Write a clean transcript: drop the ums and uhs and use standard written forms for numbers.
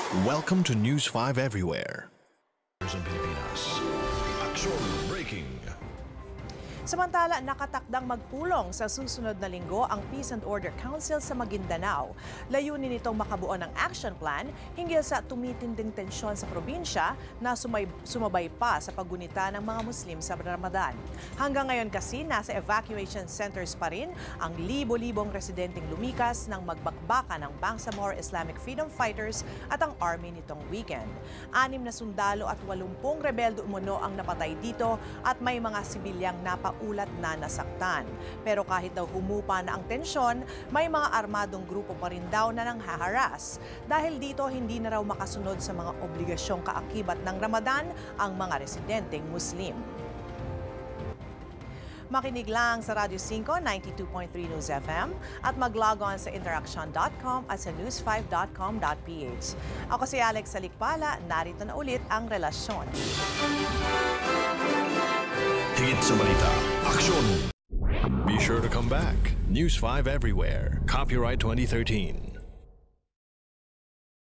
Welcome to News 5 Everywhere. Sa Pilipinas, Action Breaking. Samantala, nakatakdang magpulong sa susunod na linggo ang Peace and Order Council sa Maguindanao. Layunin nitong makabuo ng action plan hinggil sa tumitinding tensyon sa probinsya na sumabay pa sa paggunita ng mga Muslim sa Ramadan. Hanggang ngayon kasi, nasa evacuation centers pa rin ang libo-libong residenteng lumikas ng magbakbaka ng Bangsamoro Islamic Freedom Fighters at ang army nitong weekend. 6 na sundalo at 80 rebelde umano ang napatay dito at may mga sibilyang napaulat na nasaktan. Pero kahit daw humupa na ang tensyon, may mga armadong grupo pa rin daw na nanghaharas. Dahil dito, hindi na raw makasunod sa mga obligasyong kaakibat ng Ramadan ang mga residenteng Muslim. Makinig lang sa Radyo 5, 92.3 News FM at mag-log on sa interaction.com at sa news5.com.ph. Ako si Alex Salikpala, narito na ulit ang relasyon. Higit sa balita, aksyon! Be sure to come back. News 5 Everywhere. Copyright 2013.